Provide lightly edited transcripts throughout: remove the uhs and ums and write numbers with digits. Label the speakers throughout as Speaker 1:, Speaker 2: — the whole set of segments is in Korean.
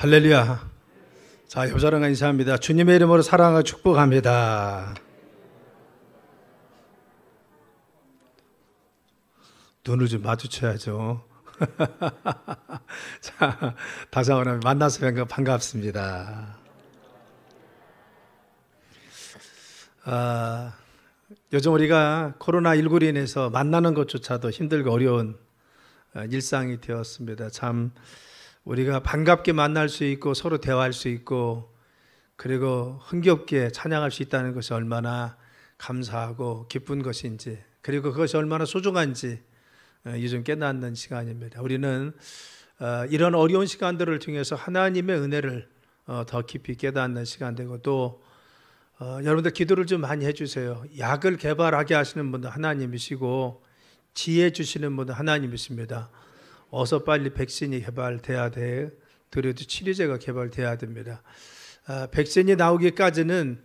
Speaker 1: 할렐루야. 자, 여자랑과 인사합니다. 주님의 이름으로 사랑하고 축복합니다. 눈을 좀 마주쳐야죠. 자, 다시 한번 만나서 반갑습니다. 요즘 우리가 코로나19로 인해서 만나는 것조차도 힘들고 어려운 일상이 되었습니다. 참 우리가 반갑게 만날 수 있고 서로 대화할 수 있고 그리고 흥겹게 찬양할 수 있다는 것이 얼마나 감사하고 기쁜 것인지, 그리고 그것이 얼마나 소중한지 요즘 깨닫는 시간입니다. 우리는 이런 어려운 시간들을 통해서 하나님의 은혜를 더 깊이 깨닫는 시간 되고, 또 여러분들 기도를 좀 많이 해주세요. 약을 개발하게 하시는 분도 하나님이시고 지혜 주시는 분도 하나님이십니다. 어서 빨리 백신이 개발돼야 돼. 그래도 치료제가 개발돼야 됩니다. 백신이 나오기까지는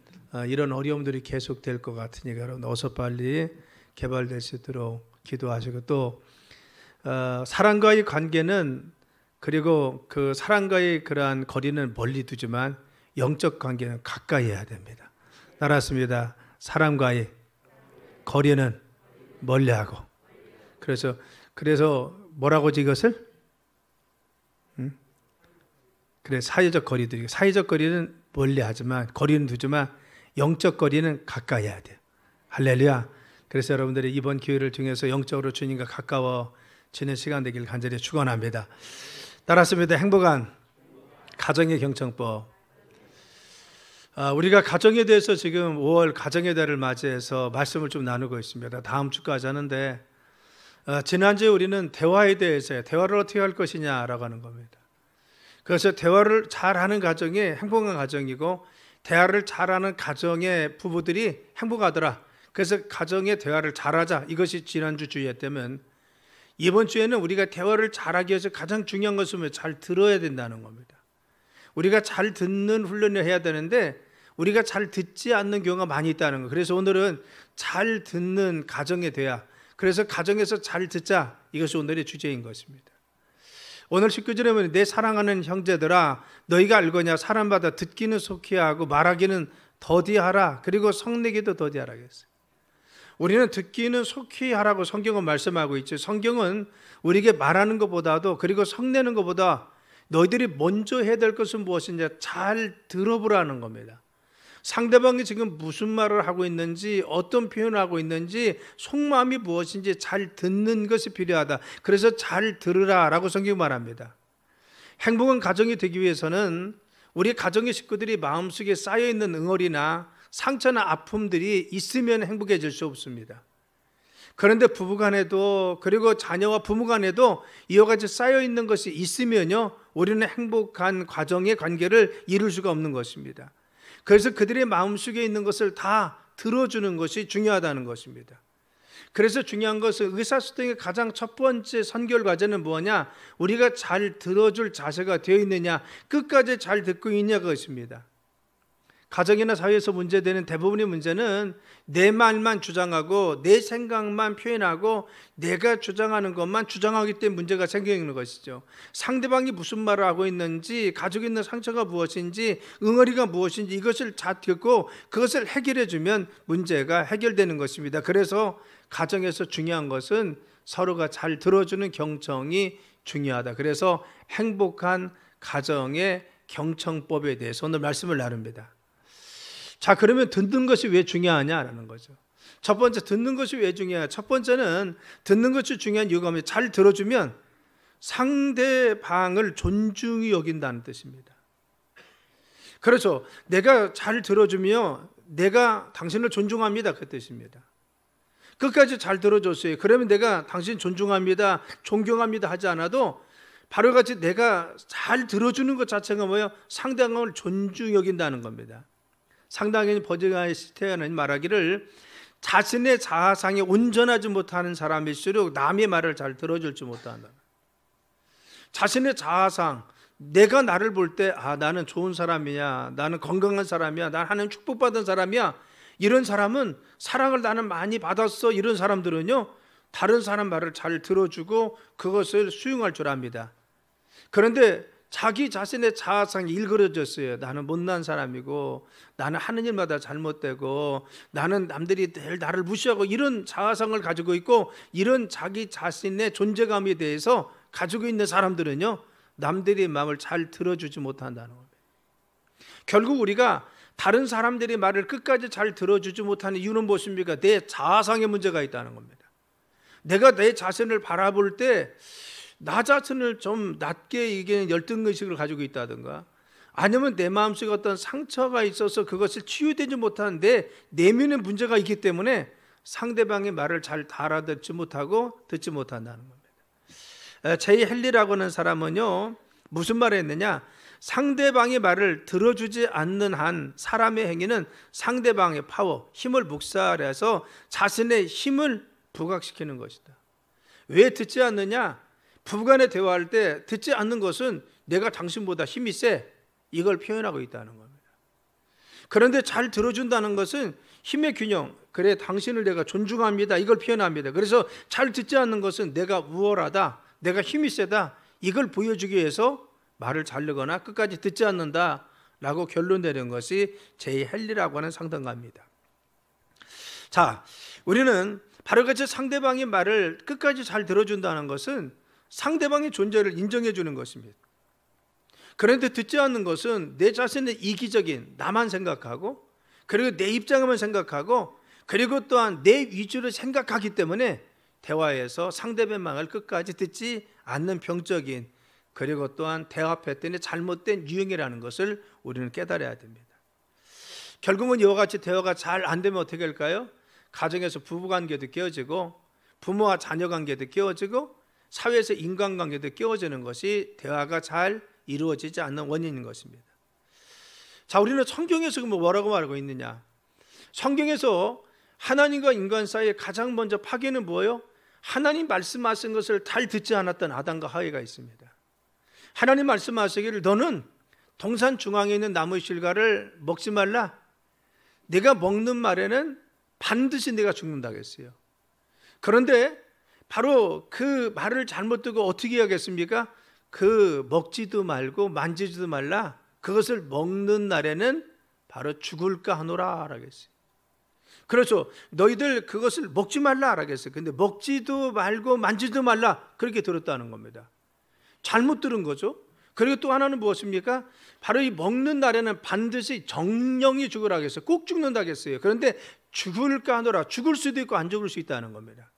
Speaker 1: 이런 어려움들이 계속될 것 같으니까 여러분 어서 빨리 개발될 수 있도록 기도하시고, 또 사랑과의 관계는, 그리고 그 사랑과의 그러한 거리는 멀리 두지만 영적 관계는 가까이 해야 됩니다. 따랐습니다. 사랑과의 거리는 멀리하고, 그래서 뭐라고 하지 이것을? 그래, 사회적 거리두기. 사회적 거리는 멀리하지만, 거리는 두지만 영적 거리는 가까이 해야 돼요. 할렐루야. 그래서 여러분들이 이번 기회를 통해서 영적으로 주님과 가까워지는 시간 되길 간절히 축원합니다. 따랐습니다. 행복한 가정의 경청법. 우리가 가정에 대해서 지금 5월 가정의 달을 맞이해서 말씀을 좀 나누고 있습니다. 다음 주까지 하는데, 지난주에 우리는 대화에 대해서 대화를 어떻게 할 것이냐라고 하는 겁니다. 그래서 대화를 잘하는 가정이 행복한 가정이고, 대화를 잘하는 가정의 부부들이 행복하더라. 그래서 가정의 대화를 잘하자, 이것이 지난주 주의였다면, 이번 주에는 우리가 대화를 잘하기 위해서 가장 중요한 것은 잘 들어야 된다는 겁니다. 우리가 잘 듣는 훈련을 해야 되는데 우리가 잘 듣지 않는 경우가 많이 있다는 거. 그래서 오늘은 잘 듣는 가정의 대화, 그래서 가정에서 잘 듣자, 이것이 오늘의 주제인 것입니다. 오늘 19절에 보면 내 사랑하는 형제들아 너희가 알거냐 사람마다 듣기는 속히 하고 말하기는 더디하라, 그리고 성내기도 더디하라 했어요. 우리는 듣기는 속히 하라고 성경은 말씀하고 있죠. 성경은 우리에게 말하는 것보다도, 그리고 성내는 것보다 너희들이 먼저 해야 될 것은 무엇인지 잘 들어보라는 겁니다. 상대방이 지금 무슨 말을 하고 있는지, 어떤 표현을 하고 있는지, 속마음이 무엇인지 잘 듣는 것이 필요하다. 그래서 잘 들으라라고 성경이 말합니다. 행복한 가정이 되기 위해서는 우리 가정의 식구들이 마음속에 쌓여있는 응어리나 상처나 아픔들이 있으면 행복해질 수 없습니다. 그런데 부부간에도, 그리고 자녀와 부모간에도 이와 같이 쌓여있는 것이 있으면요, 우리는 행복한 가정의 관계를 이룰 수가 없는 것입니다. 그래서 그들의 마음속에 있는 것을 다 들어주는 것이 중요하다는 것입니다. 그래서 중요한 것은 의사소통의 가장 첫 번째 선결 과제는 뭐냐? 우리가 잘 들어줄 자세가 되어 있느냐, 끝까지 잘 듣고 있냐, 그것입니다. 가정이나 사회에서 문제되는 대부분의 문제는 내 말만 주장하고 내 생각만 표현하고 내가 주장하는 것만 주장하기 때문에 문제가 생기는 것이죠. 상대방이 무슨 말을 하고 있는지, 가지고 있는 상처가 무엇인지, 응어리가 무엇인지 이것을 잘 듣고 그것을 해결해 주면 문제가 해결되는 것입니다. 그래서 가정에서 중요한 것은 서로가 잘 들어주는 경청이 중요하다. 그래서 행복한 가정의 경청법에 대해서 오늘 말씀을 나눕니다. 자, 그러면 듣는 것이 왜 중요하냐라는 거죠. 첫 번째, 듣는 것이 왜 중요하냐? 첫 번째는 듣는 것이 중요한 이유가 뭐냐면 잘 들어주면 상대방을 존중히 여긴다는 뜻입니다. 그렇죠. 내가 잘 들어주면 내가 당신을 존중합니다, 그 뜻입니다. 끝까지 잘 들어줬어요. 그러면 내가 당신 존중합니다, 존경합니다 하지 않아도 바로 같이 내가 잘 들어주는 것 자체가 뭐예요? 상대방을 존중히 여긴다는 겁니다. 상당히 버즈가이스테어는 말하기를 자신의 자아상에 온전하지 못하는 사람일수록 남의 말을 잘 들어줄지 못한다. 자신의 자아상, 내가 나를 볼 때 나는 좋은 사람이야, 나는 건강한 사람이야, 나는 하나님 축복받은 사람이야, 이런 사람은 사랑을 나는 많이 받았어, 이런 사람들은요 다른 사람 말을 잘 들어주고 그것을 수용할 줄 압니다. 그런데 자기 자신의 자아상이 일그러졌어요. 나는 못난 사람이고, 나는 하는 일마다 잘못되고, 나는 남들이 늘 나를 무시하고, 이런 자아상을 가지고 있고, 이런 자기 자신의 존재감에 대해서 가지고 있는 사람들은요, 남들의 마음을 잘 들어주지 못한다는 겁니다. 결국 우리가 다른 사람들의 말을 끝까지 잘 들어주지 못하는 이유는 무엇입니까? 내 자아상에 문제가 있다는 겁니다. 내가 내 자신을 바라볼 때 나 자신을 좀 낮게 이기는 열등의식을 가지고 있다든가, 아니면 내 마음속에 어떤 상처가 있어서 그것을 치유되지 못한 내 내면의 문제가 있기 때문에 상대방의 말을 잘 알아듣지 못하고 듣지 못한다는 겁니다. 제이 헨리라고 하는 사람은요, 무슨 말을 했느냐, 상대방의 말을 들어주지 않는 한 사람의 행위는 상대방의 파워, 힘을 묵살해서 자신의 힘을 부각시키는 것이다. 왜 듣지 않느냐? 부부간에 대화할 때 듣지 않는 것은 내가 당신보다 힘이 세, 이걸 표현하고 있다는 겁니다. 그런데 잘 들어준다는 것은 힘의 균형, 그래 당신을 내가 존중합니다, 이걸 표현합니다. 그래서 잘 듣지 않는 것은 내가 우월하다, 내가 힘이 세다, 이걸 보여주기 위해서 말을 자르거나 끝까지 듣지 않는다라고 결론 내는 것이 제이 헨리라고 하는 상담가입니다. 자, 우리는 바로 같이 상대방의 말을 끝까지 잘 들어준다는 것은 상대방의 존재를 인정해 주는 것입니다. 그런데 듣지 않는 것은 내 자신의 이기적인 나만 생각하고, 그리고 내 입장만 생각하고, 그리고 또한 내 위주로 생각하기 때문에 대화에서 상대방의 말을 끝까지 듣지 않는 병적인, 그리고 또한 대화패턴이 잘못된 유형이라는 것을 우리는 깨달아야 됩니다. 결국은 이와 같이 대화가 잘 안 되면 어떻게 할까요? 가정에서 부부관계도 깨어지고, 부모와 자녀관계도 깨어지고, 사회에서 인간관계도 깨어지는 것이 대화가 잘 이루어지지 않는 원인인 것입니다. 자, 우리는 성경에서 뭐라고 말하고 있느냐? 성경에서 하나님과 인간 사이에 가장 먼저 파괴는 뭐예요? 하나님 말씀하신 것을 잘 듣지 않았던 아담과 하와가 있습니다. 하나님 말씀하시기를 너는 동산 중앙에 있는 나무 실과를 먹지 말라. 내가 먹는 말에는 반드시 내가 죽는다고 했어요. 그런데 바로 그 말을 잘못 듣고 어떻게 하겠습니까? 그 먹지도 말고 만지지도 말라. 그것을 먹는 날에는 바로 죽을까 하노라 라겠어요. 그렇죠. 너희들 그것을 먹지 말라 라겠어요. 근데 먹지도 말고 만지지도 말라, 그렇게 들었다는 겁니다. 잘못 들은 거죠. 그리고 또 하나는 무엇입니까? 바로 이 먹는 날에는 반드시 정령이 죽으라 했어요. 꼭 죽는다고 했어요. 그런데 죽을까 하노라, 죽을 수도 있고 안 죽을 수 있다는 겁니다.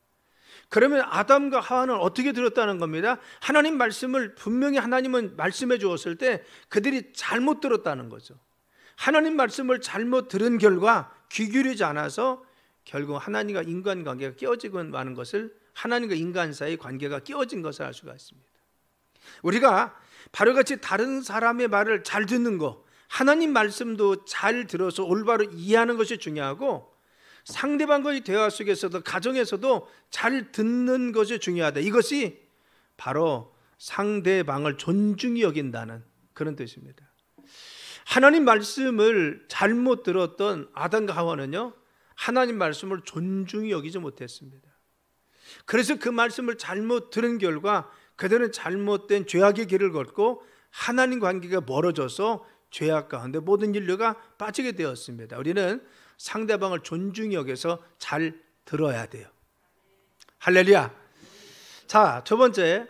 Speaker 1: 그러면 아담과 하와는 어떻게 들었다는 겁니다? 하나님 말씀을 분명히 하나님은 말씀해 주었을 때 그들이 잘못 들었다는 거죠. 하나님 말씀을 잘못 들은 결과 귀 기울이지 않아서 결국 하나님과 인간관계가 깨어지고 마는 것을, 하나님과 인간 사이의 관계가 깨어진 것을 알 수가 있습니다. 우리가 바로 같이 다른 사람의 말을 잘 듣는 것, 하나님 말씀도 잘 들어서 올바로 이해하는 것이 중요하고, 상대방과의 대화 속에서도 가정에서도 잘 듣는 것이 중요하다. 이것이 바로 상대방을 존중히 여긴다는 그런 뜻입니다. 하나님 말씀을 잘못 들었던 아담과 하와는요, 하나님 말씀을 존중히 여기지 못했습니다. 그래서 그 말씀을 잘못 들은 결과 그들은 잘못된 죄악의 길을 걷고 하나님 관계가 멀어져서 죄악 가운데 모든 인류가 빠지게 되었습니다. 우리는 상대방을 존중히 여겨서 잘 들어야 돼요. 할렐루야. 자, 두 번째,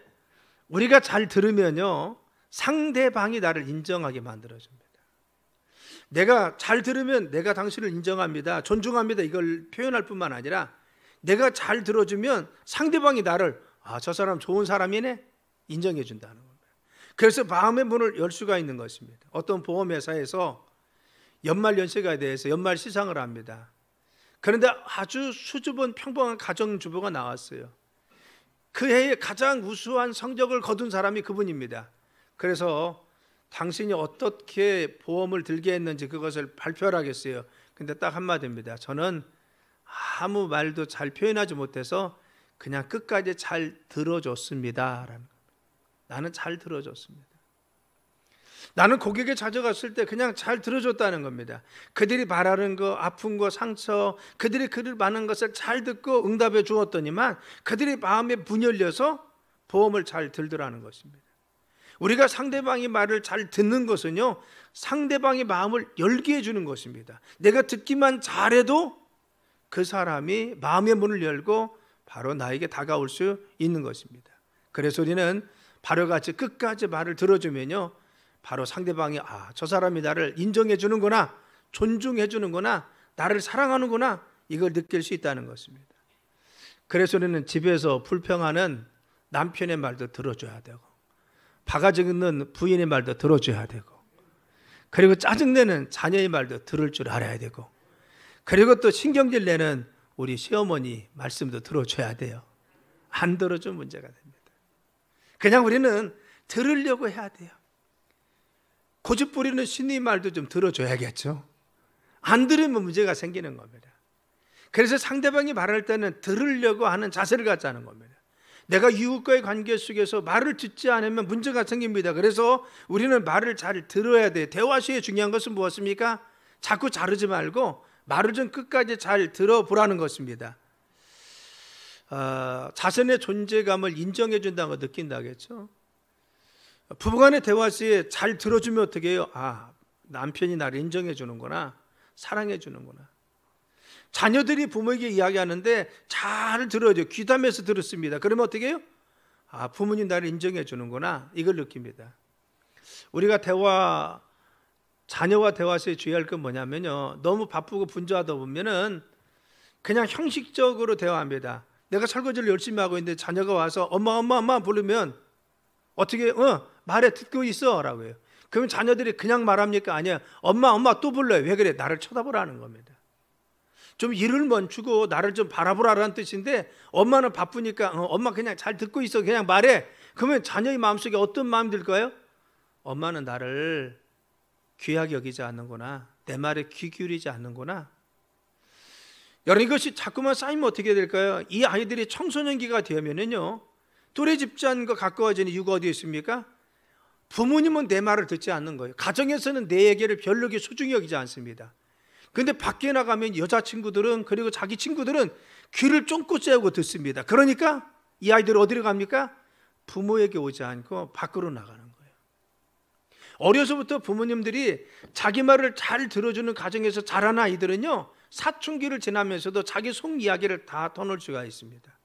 Speaker 1: 우리가 잘 들으면요, 상대방이 나를 인정하게 만들어줍니다. 내가 잘 들으면 내가 당신을 인정합니다, 존중합니다, 이걸 표현할 뿐만 아니라 내가 잘 들어주면 상대방이 나를, 아, 저 사람 좋은 사람이네, 인정해 준다는 겁니다. 그래서 마음의 문을 열 수가 있는 것입니다. 어떤 보험회사에서 연말연시에 대해서 연말 시상을 합니다. 그런데 아주 수줍은 평범한 가정주부가 나왔어요. 그 해에 가장 우수한 성적을 거둔 사람이 그분입니다. 그래서 당신이 어떻게 보험을 들게 했는지 그것을 발표를 하겠어요. 근데 딱 한마디입니다. 저는 아무 말도 잘 표현하지 못해서 그냥 끝까지 잘 들어줬습니다. 나는 잘 들어줬습니다. 나는 고객에 찾아갔을 때 그냥 잘 들어줬다는 겁니다. 그들이 바라는 거, 아픈 거, 상처, 그들이 그들 많은 것을 잘 듣고 응답해 주었더니만 그들이 마음에 문이 열려서 보험을 잘 들더라는 것입니다. 우리가 상대방의 말을 잘 듣는 것은요, 상대방의 마음을 열게 해주는 것입니다. 내가 듣기만 잘해도 그 사람이 마음의 문을 열고 바로 나에게 다가올 수 있는 것입니다. 그래서 우리는 바로같이 끝까지 말을 들어주면요, 바로 상대방이 저 사람이 나를 인정해 주는구나, 존중해 주는구나, 나를 사랑하는구나, 이걸 느낄 수 있다는 것입니다. 그래서 우리는 집에서 불평하는 남편의 말도 들어줘야 되고, 바가지 긁는 부인의 말도 들어줘야 되고, 그리고 짜증내는 자녀의 말도 들을 줄 알아야 되고, 그리고 또 신경질 내는 우리 시어머니 말씀도 들어줘야 돼요. 안 들어주면 문제가 됩니다. 그냥 우리는 들으려고 해야 돼요. 고집 부리는 신의 말도 좀 들어줘야겠죠. 안 들으면 문제가 생기는 겁니다. 그래서 상대방이 말할 때는 들으려고 하는 자세를 갖자는 겁니다. 내가 이웃과의 관계 속에서 말을 듣지 않으면 문제가 생깁니다. 그래서 우리는 말을 잘 들어야 돼요. 대화 시에 중요한 것은 무엇입니까? 자꾸 자르지 말고 말을 좀 끝까지 잘 들어보라는 것입니다. 자신의 존재감을 인정해 준다는 거 느낀다겠죠. 부부간의 대화 시에 잘 들어주면 어떻게 해요? 남편이 나를 인정해 주는구나, 사랑해 주는구나. 자녀들이 부모에게 이야기하는데 잘 들어야 돼요. 귀담아서 들었습니다. 그러면 어떻게 해요? 부모님 나를 인정해 주는구나, 이걸 느낍니다. 우리가 자녀와 대화 시에 주의할 건 뭐냐면요, 너무 바쁘고 분주하다 보면은 그냥 형식적으로 대화합니다. 내가 설거지를 열심히 하고 있는데 자녀가 와서 엄마 부르면 어떻게 말해, 듣고 있어 라고 해요. 그러면 자녀들이 그냥 말합니까? 아니야. 엄마 또 불러요. 왜 그래? 나를 쳐다보라는 겁니다. 좀 일을 멈추고 나를 좀 바라보라는 뜻인데, 엄마는 바쁘니까 엄마 그냥 잘 듣고 있어, 그냥 말해. 그러면 자녀의 마음속에 어떤 마음이 들까요? 엄마는 나를 귀하게 여기지 않는구나, 내 말에 귀 기울이지 않는구나. 여러분, 이것이 자꾸만 쌓이면 어떻게 될까요? 이 아이들이 청소년기가 되면은요, 또래 집단과 가까워지는 이유가 어디에 있습니까? 부모님은 내 말을 듣지 않는 거예요. 가정에서는 내 얘기를 별로 소중히 여기지 않습니다. 근데 밖에 나가면 여자친구들은, 그리고 자기 친구들은 귀를 쫑긋 세우고 듣습니다. 그러니까 이 아이들은 어디로 갑니까? 부모에게 오지 않고 밖으로 나가는 거예요. 어려서부터 부모님들이 자기 말을 잘 들어주는 가정에서 자란 아이들은요, 사춘기를 지나면서도 자기 속 이야기를 다 터놓을 수가 있습니다.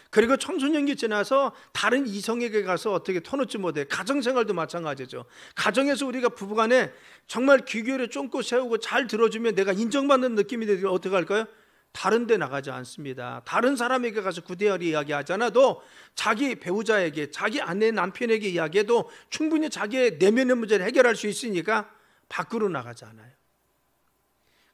Speaker 1: 그리고 청소년기 지나서 다른 이성에게 가서 어떻게 터놓지 못해. 가정생활도 마찬가지죠. 가정에서 우리가 부부간에 정말 귀 기울여 쫑긋 세우고 잘 들어주면 내가 인정받는 느낌이 들면 어떻게 할까요? 다른 데 나가지 않습니다. 다른 사람에게 가서 구대하리 이야기하지 않아도 자기 배우자에게, 자기 아내 남편에게 이야기해도 충분히 자기의 내면의 문제를 해결할 수 있으니까 밖으로 나가지 않아요.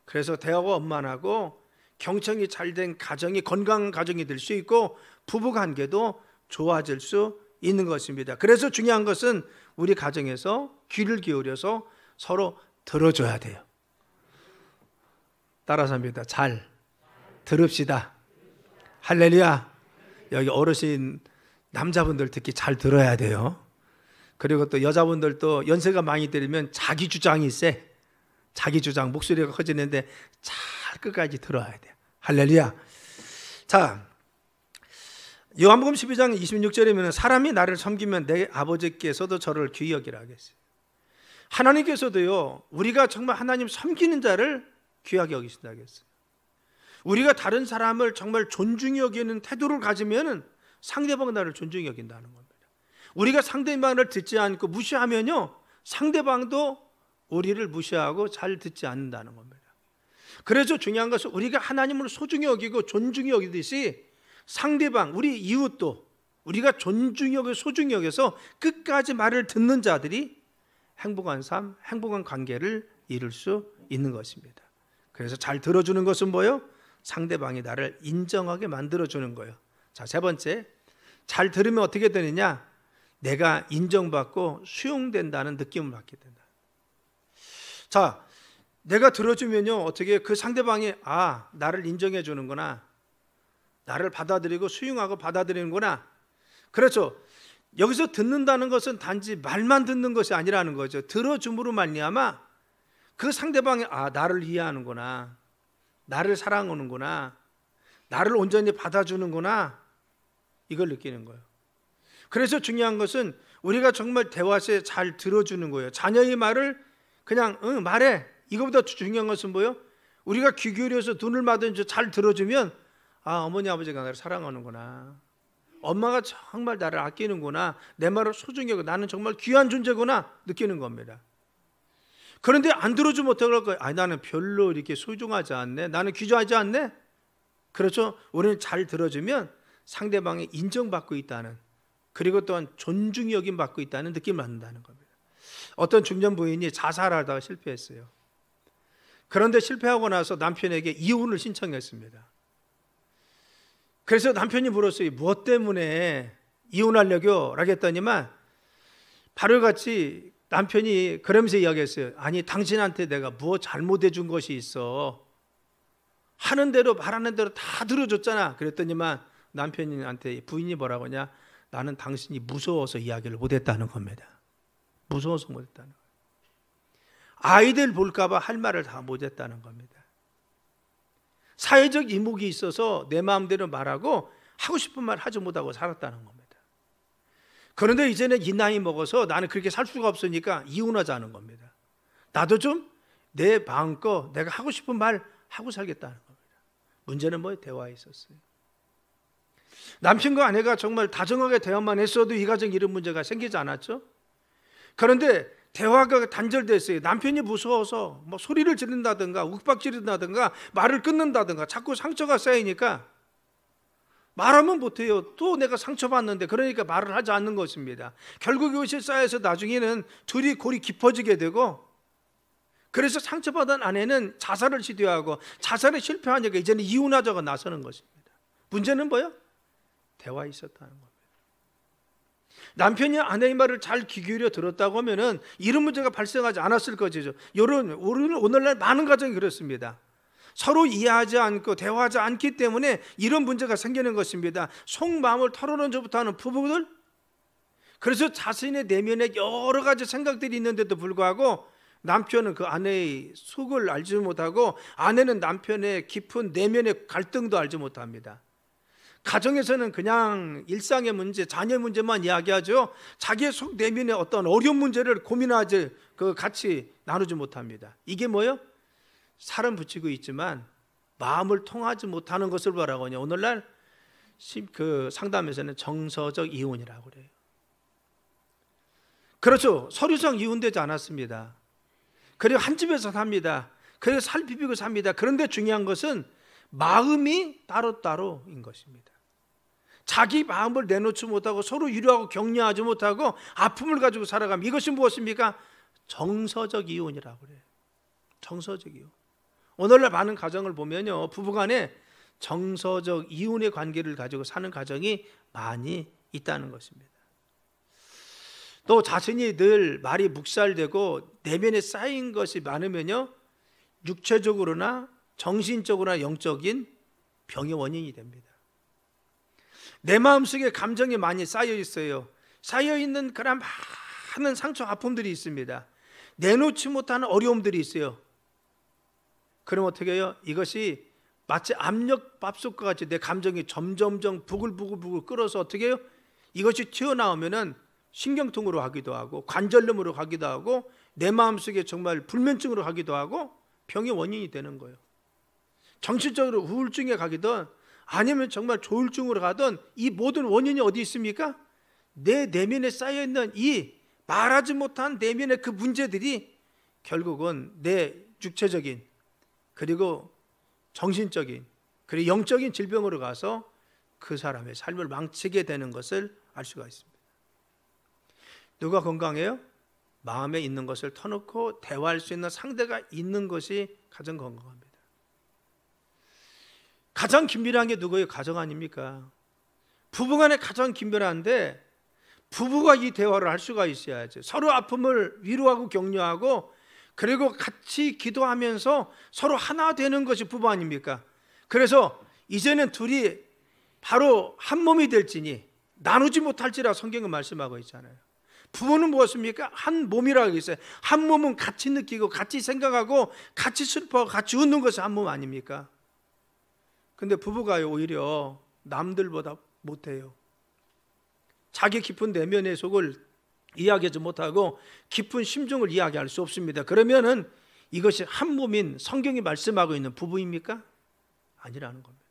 Speaker 1: 그래서 대화가 원만하고 경청이 잘된 가정이 건강한 가정이 될 수 있고, 부부관계도 좋아질 수 있는 것입니다. 그래서 중요한 것은 우리 가정에서 귀를 기울여서 서로 들어줘야 돼요. 따라서 합니다. 잘 들읍시다. 할렐루야. 여기 어르신 남자분들 특히 잘 들어야 돼요. 그리고 또 여자분들도 연세가 많이 들면 자기 주장이 세. 자기 주장, 목소리가 커지는데 잘 끝까지 들어야 돼요. 할렐루야. 자, 요한복음 12장 26절이면 사람이 나를 섬기면 내 아버지께서도 저를 귀히 여기라 하겠어요. 하나님께서도요, 우리가 정말 하나님 섬기는 자를 귀하게 여기신다 하겠어요. 우리가 다른 사람을 정말 존중히 여기는 태도를 가지면 상대방은 나를 존중히 여긴다는 겁니다. 우리가 상대방을 듣지 않고 무시하면요, 상대방도 우리를 무시하고 잘 듣지 않는다는 겁니다. 그래서 중요한 것은 우리가 하나님을 소중히 여기고 존중히 여기듯이 상대방, 우리 이웃도 우리가 존중히 여기고 소중히 여겨서 끝까지 말을 듣는 자들이 행복한 삶, 행복한 관계를 이룰 수 있는 것입니다. 그래서 잘 들어주는 것은 뭐예요? 상대방이 나를 인정하게 만들어주는 거예요. 자, 세 번째, 잘 들으면 어떻게 되느냐? 내가 인정받고 수용된다는 느낌을 받게 된다. 자, 내가 들어주면요, 어떻게 그 상대방이 나를 인정해 주는구나, 나를 받아들이고 수용하고 받아들이는구나. 그렇죠. 여기서 듣는다는 것은 단지 말만 듣는 것이 아니라는 거죠. 들어줌으로 말미암아 그 상대방이 나를 이해하는구나, 나를 사랑하는구나, 나를 온전히 받아주는구나, 이걸 느끼는 거예요. 그래서 중요한 것은 우리가 정말 대화에 잘 들어주는 거예요. 자녀의 말을 그냥 응 말해. 이거보다 중요한 것은 뭐예요? 우리가 귀 기울여서 눈을 맞으면서 잘 들어주면 어머니 아버지가 나를 사랑하는구나. 엄마가 정말 나를 아끼는구나. 내 말을 소중히 여기고 나는 정말 귀한 존재구나 느끼는 겁니다. 그런데 안 들어주면 어떡할 거예요? 나는 별로 이렇게 소중하지 않네. 나는 귀중하지 않네. 그렇죠? 우리는 잘 들어주면 상대방이 인정받고 있다는, 그리고 또한 존중이 여김 받고 있다는 느낌을 받는다는 겁니다. 어떤 중년 부인이 자살하다가 실패했어요. 그런데 실패하고 나서 남편에게 이혼을 신청했습니다. 그래서 남편이 물었어요. 무엇 때문에 이혼하려고? 라고 했더니만 바로 같이 남편이 그러면서 이야기했어요. 아니 당신한테 내가 무엇 잘못해 준 것이 있어. 하는 대로 말하는 대로 다 들어줬잖아. 그랬더니만 남편한테 부인이 뭐라고 하냐? 나는 당신이 무서워서 이야기를 못했다는 겁니다. 무서워서 못했다는 거예요. 아이들 볼까 봐 할 말을 다 못했다는 겁니다. 사회적 이목이 있어서 내 마음대로 말하고 하고 싶은 말 하지 못하고 살았다는 겁니다. 그런데 이제는 이 나이 먹어서 나는 그렇게 살 수가 없으니까 이혼하자는 겁니다. 나도 좀 내 마음껏 내가 하고 싶은 말 하고 살겠다는 겁니다. 문제는 뭐예요? 대화에 있었어요. 남편과 아내가 정말 다정하게 대화만 했어도 이 가정에 이런 문제가 생기지 않았죠? 그런데 대화가 단절됐어요. 남편이 무서워서 뭐 소리를 지른다든가 욱박지른다든가 말을 끊는다든가 자꾸 상처가 쌓이니까 말하면 못해요. 또 내가 상처받는데 그러니까 말을 하지 않는 것입니다. 결국 이것이 쌓여서 나중에는 둘이 골이 깊어지게 되고, 그래서 상처받은 아내는 자살을 시도하고 자살에 실패하니까 이제는 이혼하자고 나서는 것입니다. 문제는 뭐예요? 대화에 있었다는 겁니다. 남편이 아내의 말을 잘 귀 기울여 들었다고 하면은 이런 문제가 발생하지 않았을 것이죠. 오늘날 많은 가정이 그렇습니다. 서로 이해하지 않고 대화하지 않기 때문에 이런 문제가 생기는 것입니다. 속마음을 털어놓은 적부터 하는 부부들, 그래서 자신의 내면에 여러 가지 생각들이 있는데도 불구하고 남편은 그 아내의 속을 알지 못하고 아내는 남편의 깊은 내면의 갈등도 알지 못합니다. 가정에서는 그냥 일상의 문제, 자녀 문제만 이야기하죠. 자기의 속 내면의 어떤 어려운 문제를 고민하지 같이 나누지 못합니다. 이게 뭐예요? 살은 붙이고 있지만 마음을 통하지 못하는 것을 뭐라고 하냐? 오늘날 그 상담에서는 정서적 이혼이라고 그래요. 그렇죠. 서류상 이혼되지 않았습니다. 그리고 한 집에서 삽니다. 그래서 살 비비고 삽니다. 그런데 중요한 것은 마음이 따로따로인 것입니다. 자기 마음을 내놓지 못하고 서로 위로하고 격려하지 못하고 아픔을 가지고 살아가면 이것이 무엇입니까? 정서적 이혼이라고 그래요. 정서적 이혼. 오늘날 많은 가정을 보면요, 부부간에 정서적 이혼의 관계를 가지고 사는 가정이 많이 있다는 것입니다. 또 자신이 늘 말이 묵살되고 내면에 쌓인 것이 많으면요, 육체적으로나 정신적으로나 영적인 병의 원인이 됩니다. 내 마음속에 감정이 많이 쌓여 있어요. 쌓여 있는 그런 많은 상처, 아픔들이 있습니다. 내놓지 못하는 어려움들이 있어요. 그럼 어떻게 해요? 이것이 마치 압력밥솥과 같이 내 감정이 점점점 부글부글 끓어서 어떻게 해요? 이것이 튀어나오면은 신경통으로 가기도 하고 관절염으로 가기도 하고 내 마음속에 정말 불면증으로 가기도 하고 병의 원인이 되는 거예요. 정신적으로 우울증에 가기든 아니면 정말 조울증으로 가든 이 모든 원인이 어디 있습니까? 내 내면에 쌓여있는 이 말하지 못한 내면의 그 문제들이 결국은 내 육체적인 그리고 정신적인 그리고 영적인 질병으로 가서 그 사람의 삶을 망치게 되는 것을 알 수가 있습니다. 누가 건강해요? 마음에 있는 것을 터놓고 대화할 수 있는 상대가 있는 것이 가장 건강합니다. 가장 긴밀한 게 누구예요? 가정 아닙니까? 부부간에 가장 긴밀한데 부부가 이 대화를 할 수가 있어야죠. 서로 아픔을 위로하고 격려하고 그리고 같이 기도하면서 서로 하나 되는 것이 부부 아닙니까? 그래서 이제는 둘이 바로 한 몸이 될지니 나누지 못할지라 성경은 말씀하고 있잖아요. 부부는 무엇입니까? 한 몸이라고 있어요. 한 몸은 같이 느끼고 같이 생각하고 같이 슬퍼하고 같이 웃는 것이 한 몸 아닙니까? 근데 부부가 오히려 남들보다 못해요. 자기 깊은 내면의 속을 이야기하지 못하고 깊은 심정을 이야기할 수 없습니다. 그러면은 이것이 한 몸인 성경이 말씀하고 있는 부부입니까? 아니라는 겁니다.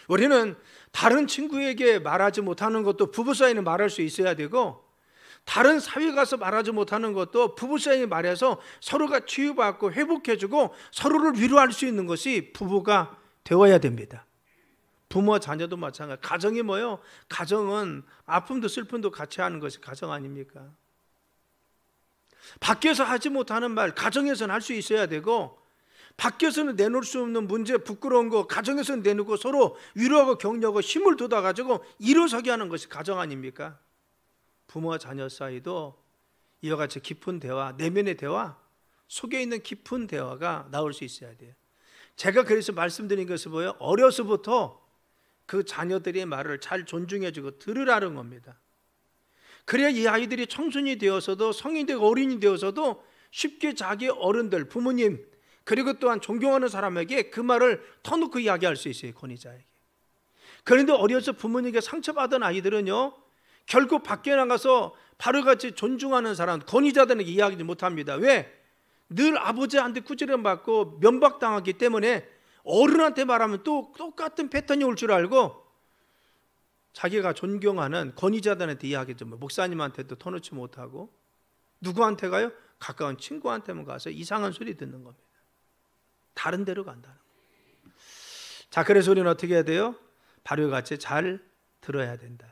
Speaker 1: 우리는 다른 친구에게 말하지 못하는 것도 부부 사이는 말할 수 있어야 되고, 다른 사회 가서 말하지 못하는 것도 부부 사이에 말해서 서로가 치유받고 회복해주고 서로를 위로할 수 있는 것이 부부가 되어야 됩니다. 부모와 자녀도 마찬가지. 가정이 뭐예요? 가정은 아픔도 슬픔도 같이 하는 것이 가정 아닙니까? 밖에서 하지 못하는 말 가정에서는 할 수 있어야 되고, 밖에서는 내놓을 수 없는 문제, 부끄러운 거 가정에서는 내놓고 서로 위로하고 격려하고 힘을 돋아가지고 일어서게 하는 것이 가정 아닙니까? 부모와 자녀 사이도 이와 같이 깊은 대화, 내면의 대화, 속에 있는 깊은 대화가 나올 수 있어야 돼요. 제가 그래서 말씀드린 것은 뭐예요? 어려서부터 그 자녀들의 말을 잘 존중해주고 들으라는 겁니다. 그래야 이 아이들이 청소년이 되어서도 성인이 되고 어린이 되어서도 쉽게 자기 어른들, 부모님, 그리고 또한 존경하는 사람에게 그 말을 터놓고 이야기할 수 있어요. 권위자에게. 그런데 어려서 부모님에게 상처받은 아이들은요, 결국 밖에 나가서 바로같이 존중하는 사람, 권위자들에게 이야기하지 못합니다. 왜? 늘 아버지한테 꾸지람 받고 면박당하기 때문에 어른한테 말하면 또 똑같은 패턴이 올 줄 알고 자기가 존경하는 권위자들한테 이야기하죠. 목사님한테도 터놓지 못하고, 누구한테 가요? 가까운 친구한테만 가서 이상한 소리 듣는 겁니다. 다른 데로 간다는 거예요. 자, 그래서 우리는 어떻게 해야 돼요? 바로 같이 잘 들어야 된다.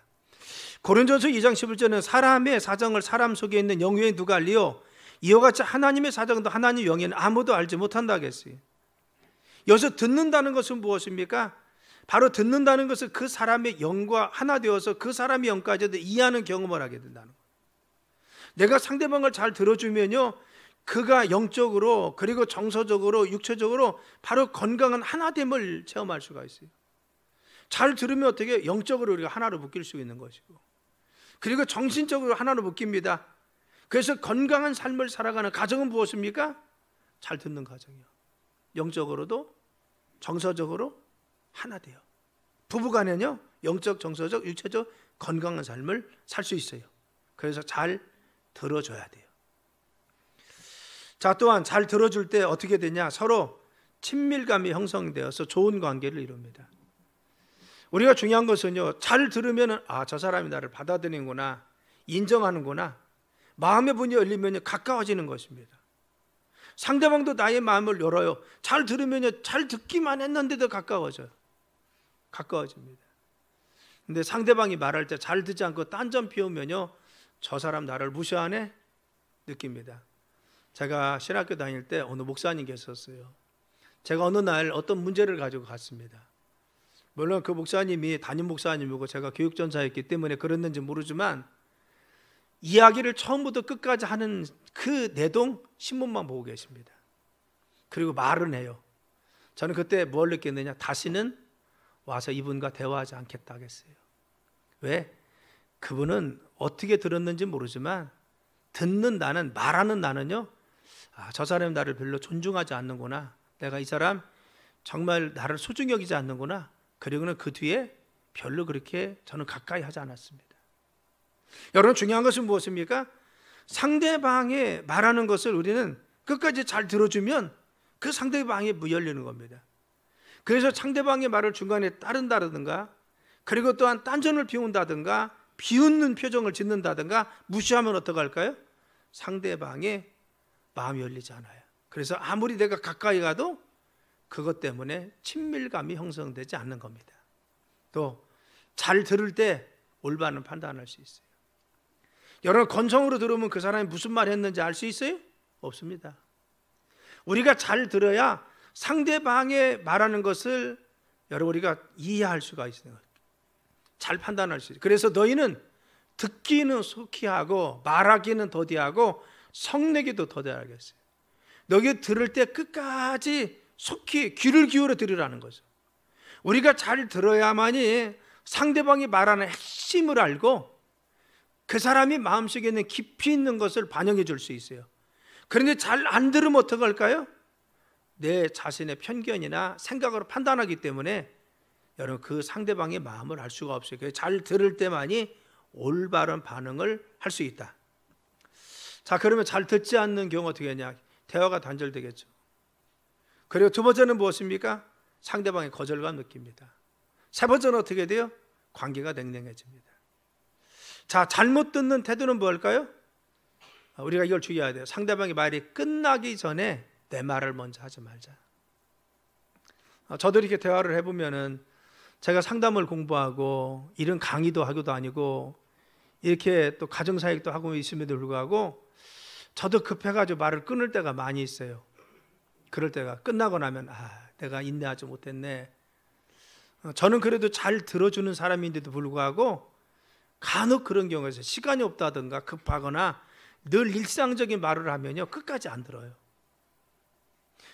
Speaker 1: 고린도전서 2장 11절은 사람의 사정을 사람 속에 있는 영의 누가 알리요? 이와 같이 하나님의 사정도 하나님 영에는 아무도 알지 못한다 하겠어요. 여기서 듣는다는 것은 무엇입니까? 바로 듣는다는 것은 그 사람의 영과 하나 되어서 그 사람의 영까지도 이해하는 경험을 하게 된다는 거예요. 내가 상대방을 잘 들어주면요, 그가 영적으로 그리고 정서적으로 육체적으로 바로 건강한 하나됨을 체험할 수가 있어요. 잘 들으면 어떻게 영적으로 우리가 하나로 묶일 수 있는 것이고, 그리고 정신적으로 하나로 묶입니다. 그래서 건강한 삶을 살아가는 가정은 무엇입니까? 잘 듣는 가정이요. 영적으로도 정서적으로 하나 돼요. 부부간에는요, 영적, 정서적, 육체적 건강한 삶을 살 수 있어요. 그래서 잘 들어줘야 돼요. 자, 또한 잘 들어줄 때 어떻게 되냐? 서로 친밀감이 형성되어서 좋은 관계를 이룹니다. 우리가 중요한 것은요, 잘 들으면 저 사람이 나를 받아들이는구나, 인정하는구나, 마음의 문이 열리면 가까워지는 것입니다. 상대방도 나의 마음을 열어요. 잘 들으면 잘 듣기만 했는데도 가까워집니다. 근데 상대방이 말할 때 잘 듣지 않고 딴점 피우면요, 저 사람 나를 무시하네 느낍니다. 제가 신학교 다닐 때 어느 목사님 계셨어요. 제가 어느 날 어떤 문제를 가지고 갔습니다. 물론 그 목사님이 담임 목사님이고 제가 교육전사였기 때문에 그랬는지 모르지만, 이야기를 처음부터 끝까지 하는 그 내동 신문만 보고 계십니다. 그리고 말은 해요. 저는 그때 뭘 느꼈느냐? 다시는 와서 이분과 대화하지 않겠다 하겠어요. 왜? 그분은 어떻게 들었는지 모르지만 듣는 나는, 말하는 나는요, 저 사람이 나를 별로 존중하지 않는구나, 내가 이 사람 정말 나를 소중히 여기지 않는구나. 그리고는 그 뒤에 별로 그렇게 저는 가까이 하지 않았습니다. 여러분, 중요한 것은 무엇입니까? 상대방의 말하는 것을 우리는 끝까지 잘 들어주면 그 상대방의 문이 열리는 겁니다. 그래서 상대방의 말을 중간에 따른다든가, 그리고 또한 딴전을 피운다든가, 비웃는 표정을 짓는다든가 무시하면 어떡할까요? 상대방의 마음이 열리지 않아요. 그래서 아무리 내가 가까이 가도 그것 때문에 친밀감이 형성되지 않는 겁니다. 또 잘 들을 때 올바른 판단할 수 있어요. 여러분, 건성으로 들으면 그 사람이 무슨 말 했는지 알 수 있어요? 없습니다. 우리가 잘 들어야 상대방의 말하는 것을 여러분 우리가 이해할 수가 있어요. 잘 판단할 수 있어요. 그래서 너희는 듣기는 속히 하고 말하기는 더디하고 성내기도 더디하겠어요. 너희 들을 때 끝까지 속히 귀를 기울여 들으라는 거죠. 우리가 잘 들어야만이 상대방이 말하는 핵심을 알고 그 사람이 마음속에 있는 깊이 있는 것을 반영해 줄 수 있어요. 그런데 잘 안 들으면 어떡할까요? 내 자신의 편견이나 생각으로 판단하기 때문에 여러분 그 상대방의 마음을 알 수가 없어요. 잘 들을 때만이 올바른 반응을 할 수 있다. 자, 그러면 잘 듣지 않는 경우 어떻게 하냐? 대화가 단절되겠죠. 그리고 두 번째는 무엇입니까? 상대방의 거절감 느낍니다. 세 번째는 어떻게 돼요? 관계가 냉랭해집니다. 자, 잘못 듣는 태도는 뭘까요? 우리가 이걸 주의해야 돼요. 상대방의 말이 끝나기 전에 내 말을 먼저 하지 말자. 저도 이렇게 대화를 해보면은 제가 상담을 공부하고 이런 강의도 하고도 아니고 이렇게 또 가정사역도 하고 있음에도 불구하고 저도 급해가지고 말을 끊을 때가 많이 있어요. 그럴 때가 끝나고 나면 내가 인내하지 못했네. 저는 그래도 잘 들어주는 사람인데도 불구하고 간혹 그런 경우에서 시간이 없다든가 급하거나 늘 일상적인 말을 하면요 끝까지 안 들어요.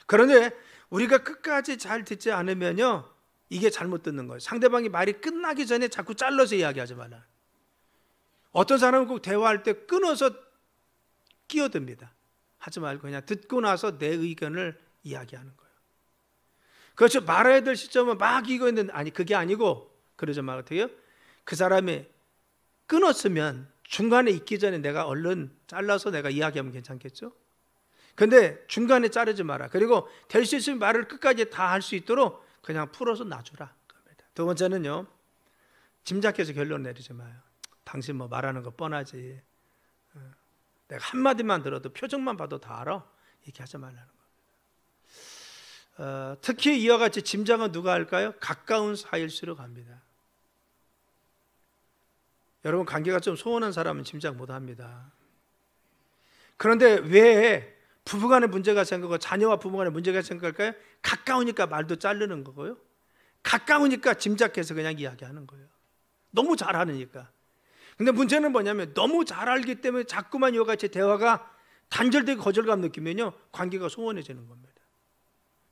Speaker 1: 그런데 우리가 끝까지 잘 듣지 않으면요 이게 잘못 듣는 거예요. 상대방이 말이 끝나기 전에 자꾸 잘라서 이야기하지 말라. 어떤 사람은 꼭 대화할 때 끊어서 끼어듭니다. 하지 말고 그냥 듣고 나서 내 의견을 이야기하는 거예요. 그렇죠. 말해야 될 시점은 막 이거 있는데 아니 그게 아니고 그러지 말고 어떻게요? 그 사람이 끊었으면 중간에 있기 전에 내가 얼른 잘라서 내가 이야기하면 괜찮겠죠? 근데 중간에 자르지 마라. 그리고 될 수 있으면 말을 끝까지 다 할 수 있도록 그냥 풀어서 놔주라. 두 번째는요, 짐작해서 결론 내리지 마요. 당신 뭐 말하는 거 뻔하지. 내가 한마디만 들어도 표정만 봐도 다 알아. 이렇게 하지 말라는 거. 특히 이와 같이 짐작은 누가 할까요? 가까운 사이일수록 합니다. 여러분 관계가 좀 소원한 사람은 짐작 못합니다. 그런데 왜 부부간에 문제가 생기고 자녀와 부부간에 문제가 생길까요? 가까우니까 말도 자르는 거고요. 가까우니까 짐작해서 그냥 이야기하는 거예요. 너무 잘 아니까. 근데 문제는 뭐냐면 너무 잘 알기 때문에 자꾸만 이와 같이 대화가 단절되고 거절감 느끼면요 관계가 소원해지는 겁니다.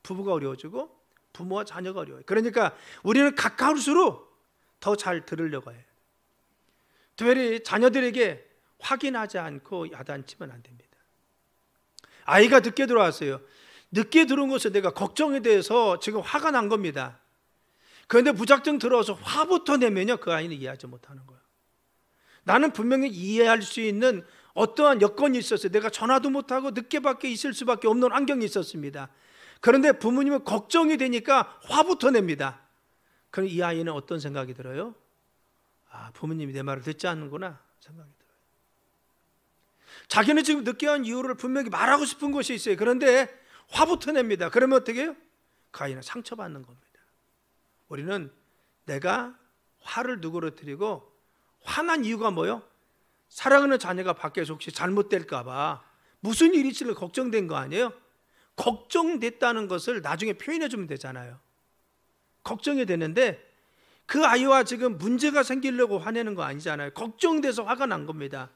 Speaker 1: 부부가 어려워지고 부모와 자녀가 어려워요. 그러니까 우리는 가까울수록 더 잘 들으려고 해요. 특별히 자녀들에게 확인하지 않고 야단치면 안 됩니다. 아이가 늦게 들어왔어요. 늦게 들어온 것에 내가 걱정에 대해서 지금 화가 난 겁니다. 그런데 무작정 들어와서 화부터 내면요 그 아이는 이해하지 못하는 거예요. 나는 분명히 이해할 수 있는 어떠한 여건이 있었어요. 내가 전화도 못하고 늦게밖에 있을 수밖에 없는 환경이 있었습니다. 그런데 부모님은 걱정이 되니까 화부터 냅니다. 그럼 이 아이는 어떤 생각이 들어요? 부모님이 내 말을 듣지 않는구나 생각이 들어요. 자기는 지금 늦게 한 이유를 분명히 말하고 싶은 것이 있어요. 그런데 화부터 냅니다. 그러면 어떻게 해요? 그 아이는 상처받는 겁니다. 우리는 내가 화를 누그러뜨리고 화난 이유가 뭐예요? 사랑하는 자녀가 밖에서 혹시 잘못될까 봐 무슨 일이 있을까 걱정된 거 아니에요? 걱정됐다는 것을 나중에 표현해 주면 되잖아요. 걱정이 되는데 그 아이와 지금 문제가 생기려고 화내는 거 아니잖아요. 걱정돼서 화가 난 겁니다.